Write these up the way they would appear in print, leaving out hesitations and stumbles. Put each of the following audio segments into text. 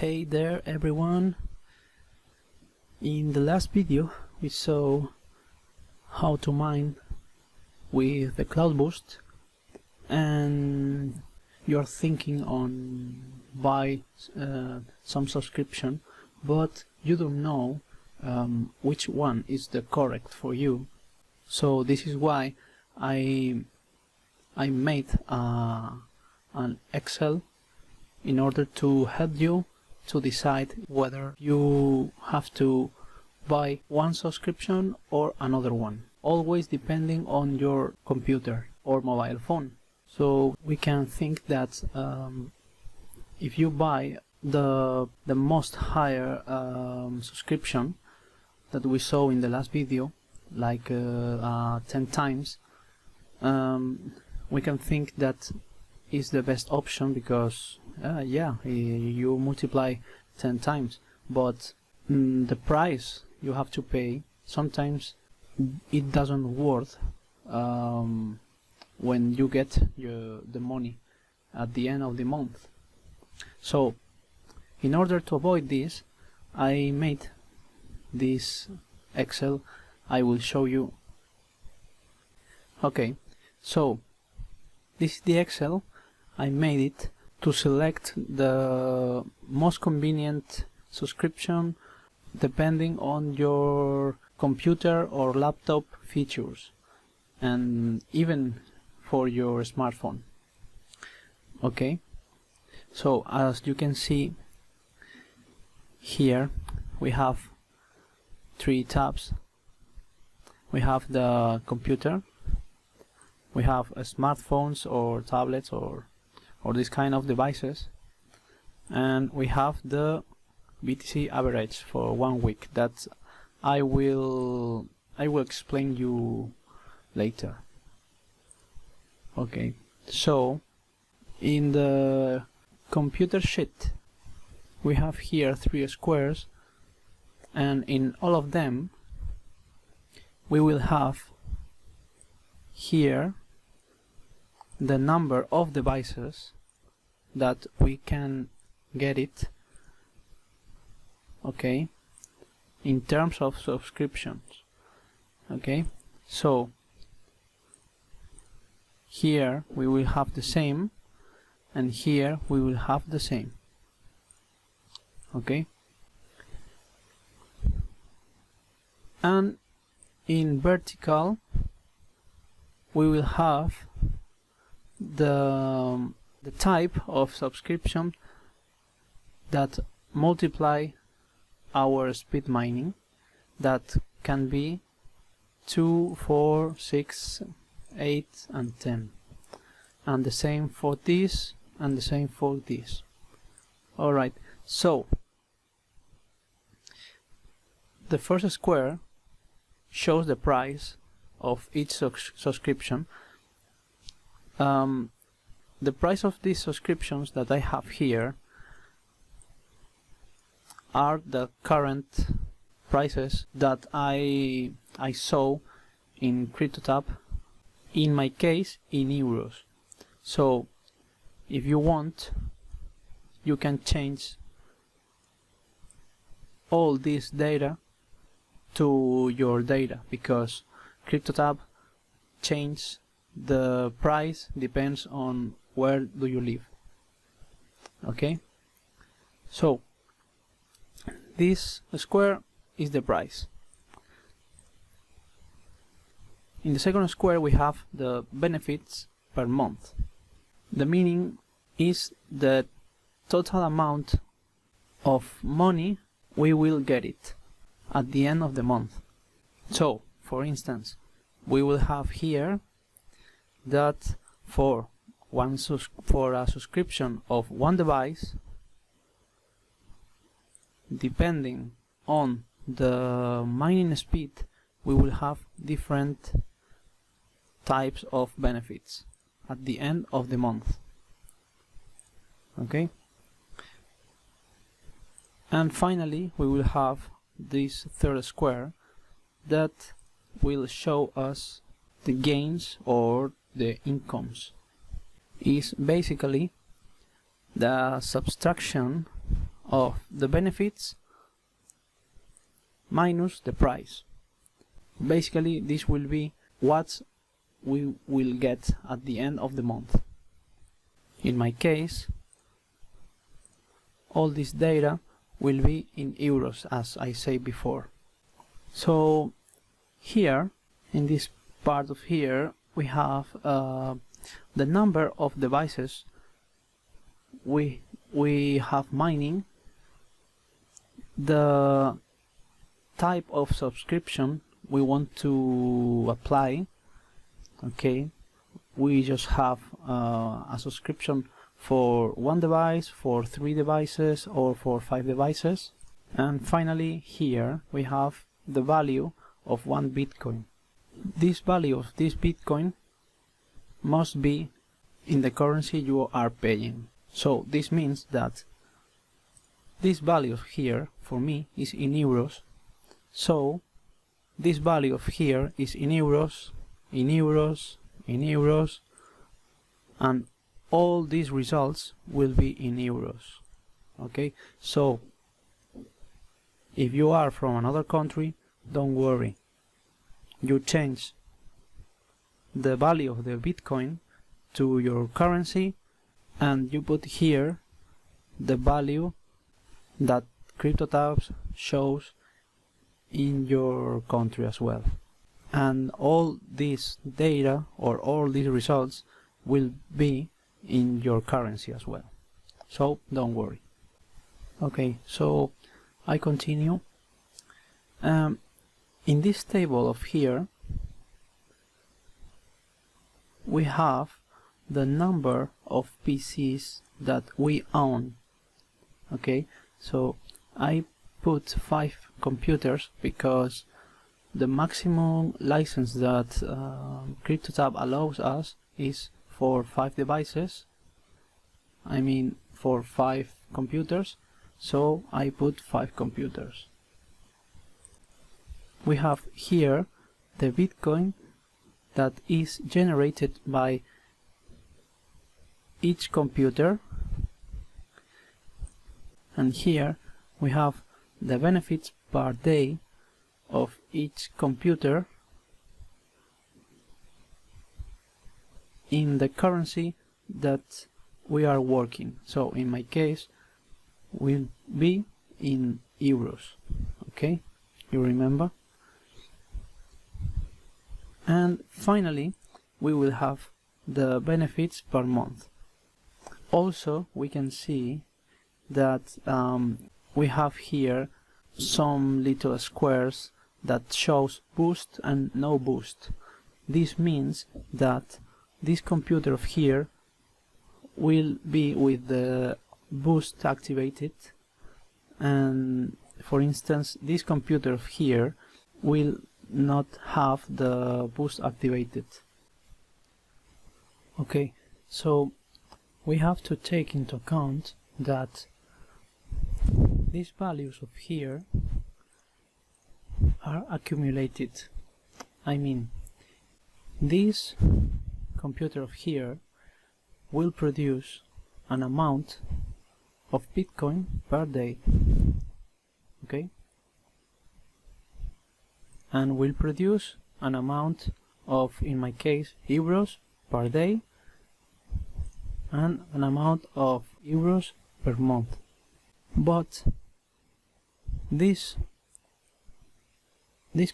Hey there everyone! In the last video we saw how to mine with the Cloud Boost, and you're thinking on buy some subscription, but you don't know which one is the correct for you. So this is why I made an Excel in order to help you to decide whether you have to buy one subscription or another one, always depending on your computer or mobile phone. So we can think that if you buy the most higher subscription that we saw in the last video, like 10 times, we can think that is the best option because you multiply 10 times, but the price you have to pay sometimes it doesn't worth when you get the money at the end of the month. So in order to avoid this, I made this Excel. I will show you. Okay, so this is the Excel. I made it to select the most convenient subscription depending on your computer or laptop features, and even for your smartphone. Okay, so as you can see here, we have 3 tabs. We have the computer, we have smartphones or tablets or this kind of devices, and we have the BTC average for 1 week that I will explain you later. Okay, so in the computer sheet we have here 3 squares, and in all of them we will have here the number of devices that we can get it, okay, in terms of subscriptions. Okay, so here we will have the same, and here we will have the same. Okay, and in vertical we will have the type of subscription that multiply our speed mining, that can be 2, 4, 6, 8 and 10, and the same for this and the same for this. Alright, so the first square shows the price of each subscription. The price of these subscriptions that I have here are the current prices that I saw in CryptoTab, in my case in euros. So if you want, you can change all this data to your data, because CryptoTab changes the price depends on where do you live. Okay, so this square is the price. In the second square we have the benefits per month. The meaning is the total amount of money we will get it at the end of the month. So for instance, we will have here that for a subscription of 1 device, depending on the mining speed, we will have different types of benefits at the end of the month. Okay, and finally we will have this third square that will show us the gains or the incomes. Is basically the subtraction of the benefits minus the price. Basically, this will be what we will get at the end of the month. In my case, all this data will be in euros, as I said before. So here, in this part of here, we have the number of devices we have mining, the type of subscription we want to apply. Okay, we just have a subscription for 1 device, for 3 devices, or for 5 devices. And finally, here we have the value of 1 Bitcoin. This value of this Bitcoin must be in the currency you are paying. So this means that this value of here for me is in euros. So this value of here is in euros, in euros, in euros, and all these results will be in euros. Okay, so if you are from another country, don't worry. You change the value of the Bitcoin to your currency and you put here the value that CryptoTab shows in your country as well. And all this data or all these results will be in your currency as well. So don't worry. Okay, so I continue. In this table of here, we have the number of PCs that we own. Okay, so I put 5 computers because the maximum license that CryptoTab allows us is for 5 devices. I mean for 5 computers, so I put 5 computers. We have here the Bitcoin that is generated by each computer, and here we have the benefits per day of each computer in the currency that we are working. So in my case will be in euros. Okay, you remember? And finally we will have the benefits per month. Also we can see that we have here some little squares that shows boost and no boost. This means that this computer of here will be with the boost activated, and for instance this computer of here will not have the boost activated. Okay, so we have to take into account that these values of here are accumulated. I mean, this computer of here will produce an amount of Bitcoin per day, okay, and will produce an amount of, in my case, euros per day and an amount of euros per month. But this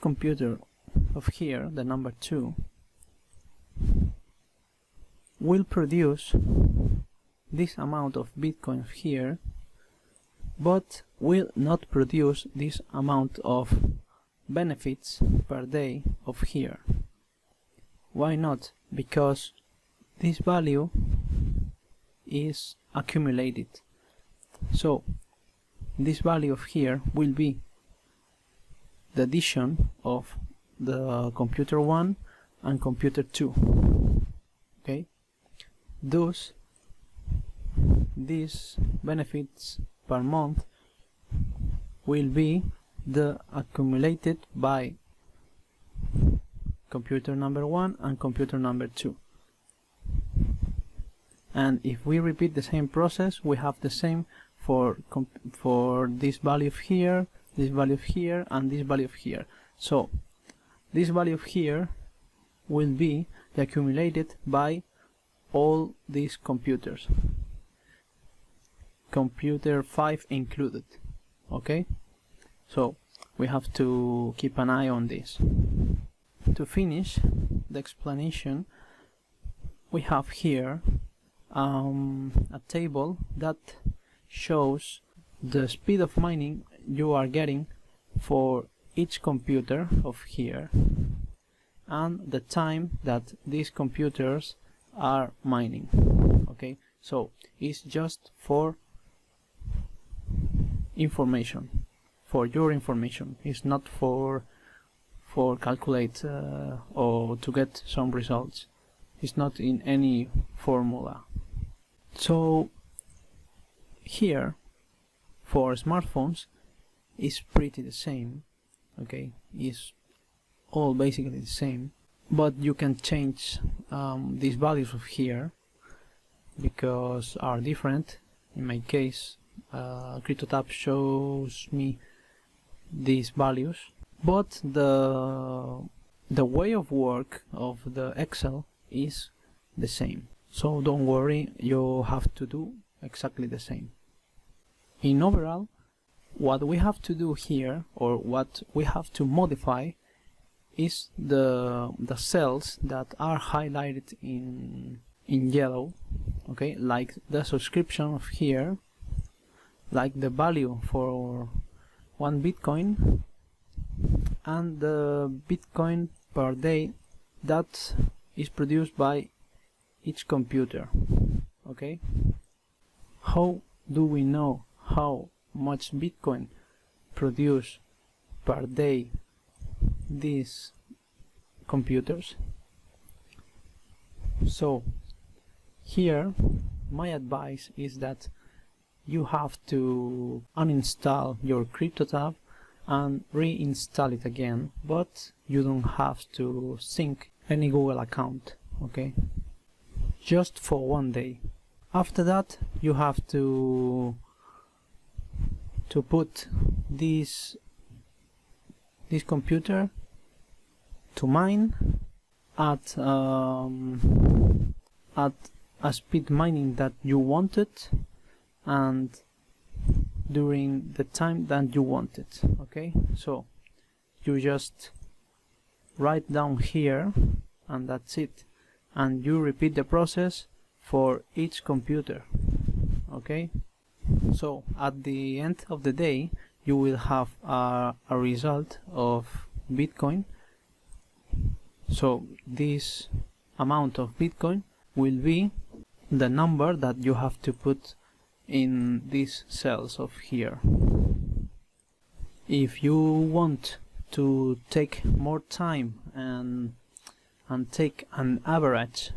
computer of here, the number 2, will produce this amount of Bitcoin here, but will not produce this amount of benefits per day of here. Why not? Because this value is accumulated. So this value of here will be the addition of the computer 1 and computer 2. Okay, thus these benefits per month will be the accumulated by computer number 1 and computer number 2. And if we repeat the same process, we have the same for this value of here, this value of here, and this value of here. So this value of here will be accumulated by all these computers, computer 5 included. Okay, so we have to keep an eye on this. To finish the explanation, we have here a table that shows the speed of mining you are getting for each computer of here and the time that these computers are mining. Okay, so it's just for information, for your information. It's not for calculate or to get some results. It's not in any formula. So here for smartphones is pretty the same. Okay, it's all basically the same, but you can change these values of here because are different. In my case, CryptoTab shows me these values, but the way of work of the Excel is the same. So don't worry, you have to do exactly the same. In overall, what we have to do here, or what we have to modify, is the cells that are highlighted in yellow. Okay, like the subscription of here, like the value for 1 Bitcoin, and the Bitcoin per day that is produced by each computer. Okay, how do we know how much Bitcoin produce per day these computers? So here my advice is that you have to uninstall your CryptoTab and reinstall it again, but you don't have to sync any Google account. Okay, just for 1 day. After that you have to put this computer to mine at a speed mining that you wanted and during the time that you want it. Okay, so you just write down here and that's it, and you repeat the process for each computer. Okay, so at the end of the day you will have a result of Bitcoin. So this amount of Bitcoin will be the number that you have to put in these cells of here. If you want to take more time and take an average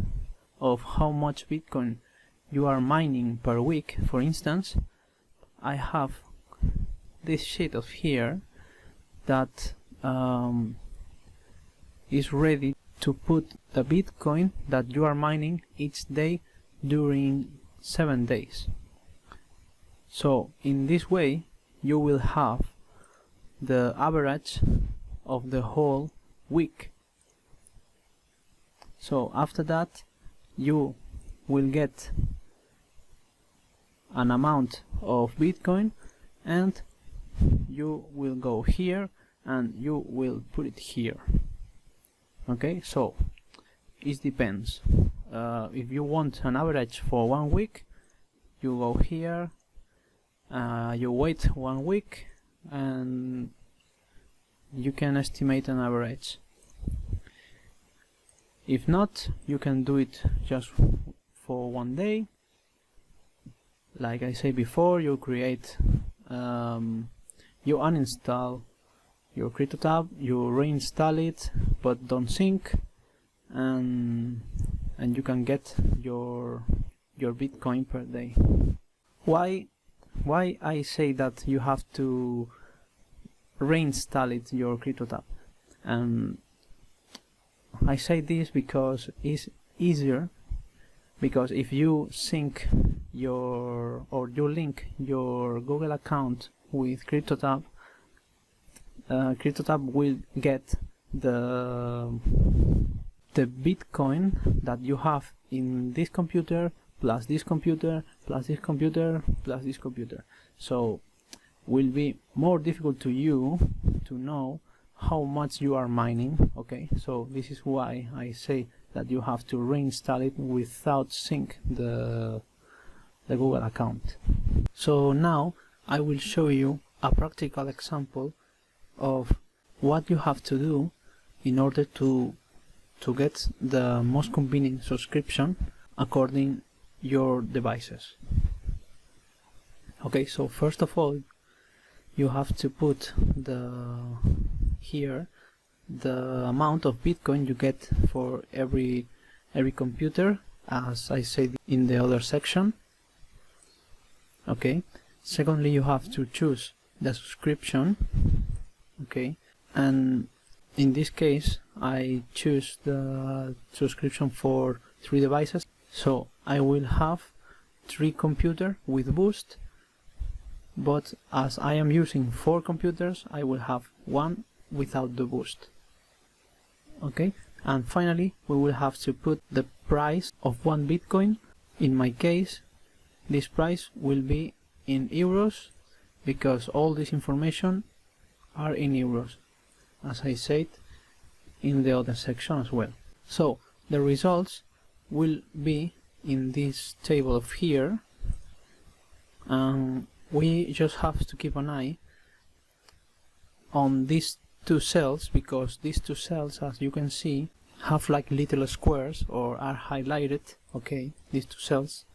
of how much Bitcoin you are mining per week, for instance, I have this sheet of here that is ready to put the Bitcoin that you are mining each day during 7 days. So in this way you will have the average of the whole week. So after that you will get an amount of Bitcoin and you will go here and you will put it here. Okay, so it depends. If you want an average for 1 week, you go here, you wait 1 week and you can estimate an average. If not, you can do it just for 1 day. Like I said before, you create, you uninstall your CryptoTab, you reinstall it, but don't sync, and you can get your Bitcoin per day. Why I say that you have to reinstall it, your CryptoTab? I say this because it's easier, because if you sync you link your Google account with CryptoTab, CryptoTab will get the Bitcoin that you have in this computer plus this computer plus this computer plus this computer. So will be more difficult to you to know how much you are mining. Okay, so this is why I say that you have to reinstall it without sync the Google account. So now I will show you a practical example of what you have to do in order to get the most convenient subscription according your devices. Okay, so first of all, you have to put here the amount of Bitcoin you get for every computer, as I said in the other section. Okay, secondly, you have to choose the subscription. Okay, and in this case I choose the subscription for 3 devices, so I will have 3 computers with boost, but as I am using 4 computers, I will have 1 without the boost. Okay, and finally we will have to put the price of 1 Bitcoin. In my case, this price will be in euros, because all this information are in euros, as I said in the other section as well. So the results will be in this table of here, and we just have to keep an eye on these 2 cells, because these 2 cells, as you can see, have like little squares or are highlighted. Okay, these 2 cells,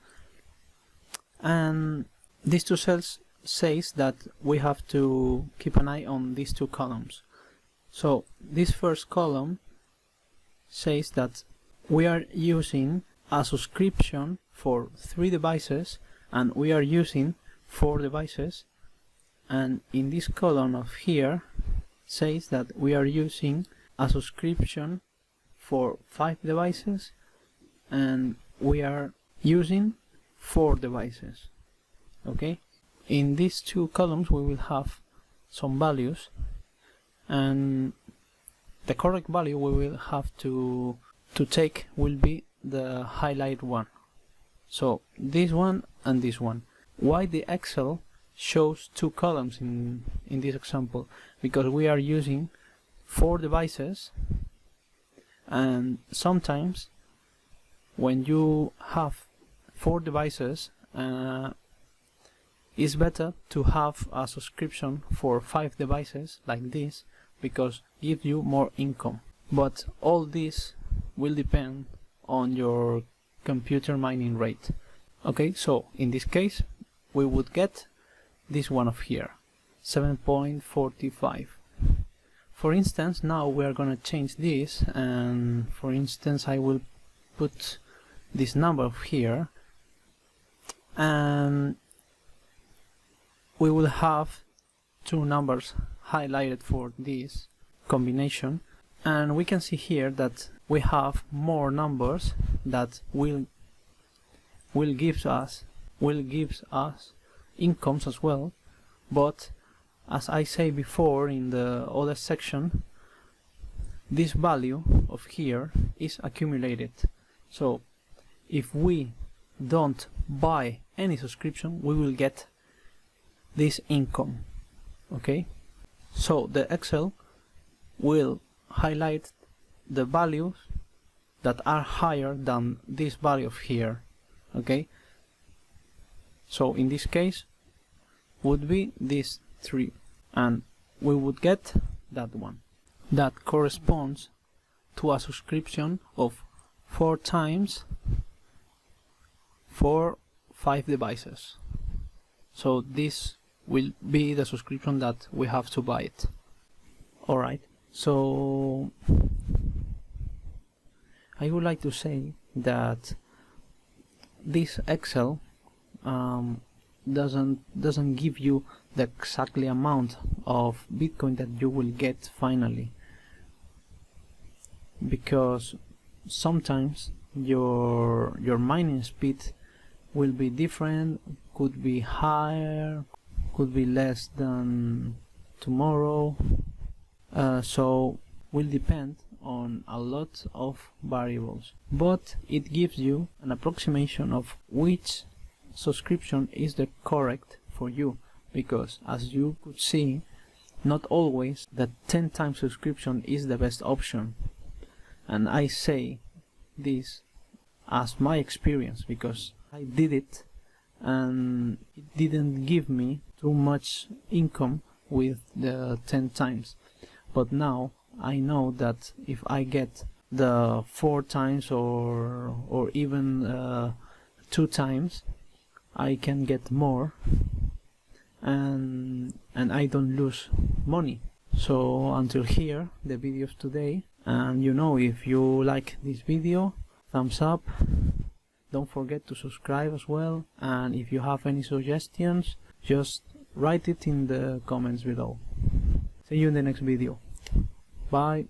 and these 2 cells says that we have to keep an eye on these 2 columns. So this first column says that we are using a subscription for 3 devices and we are using 4 devices, and in this column of here says that we are using a subscription for 5 devices and we are using 4 devices. Okay, in these 2 columns we will have some values, and the correct value we will have to take will be the highlight one. So this one and this one. Why the Excel shows 2 columns in this example? Because we are using 4 devices, and sometimes when you have 4 devices, it's better to have a subscription for 5 devices like this, because it gives you more income. But all this will depend on your computer mining rate. Okay, so in this case we would get this one of here, 7.45. For instance, now we are gonna change this, and for instance I will put this number of here, and we will have 2 numbers highlighted for this combination, and we can see here that we have more numbers that will give us incomes as well. But as I say before in the other section, this value of here is accumulated. So if we don't buy any subscription, we will get this income. Okay, so the Excel will highlight the values that are higher than this value of here. Okay, so in this case would be these 3, and we would get that one. That corresponds to a subscription of 4 times for 5 devices. So this will be the subscription that we have to buy it. Alright, so I would like to say that this Excel doesn't give you the exactly amount of Bitcoin that you will get finally, because sometimes your mining speed will be different, could be higher, could be less than tomorrow, so will depend on a lot of variables, but it gives you an approximation of which subscription is the correct for you, because as you could see, not always the 10 times subscription is the best option. And I say this as my experience because I did it and it didn't give me too much income with the 10 times. But now I know that if I get the 4 times or even 2 times, I can get more and I don't lose money. So until here the video of today, and if you like this video, thumbs up, don't forget to subscribe as well, and if you have any suggestions, just write it in the comments below. See you in the next video. Bye.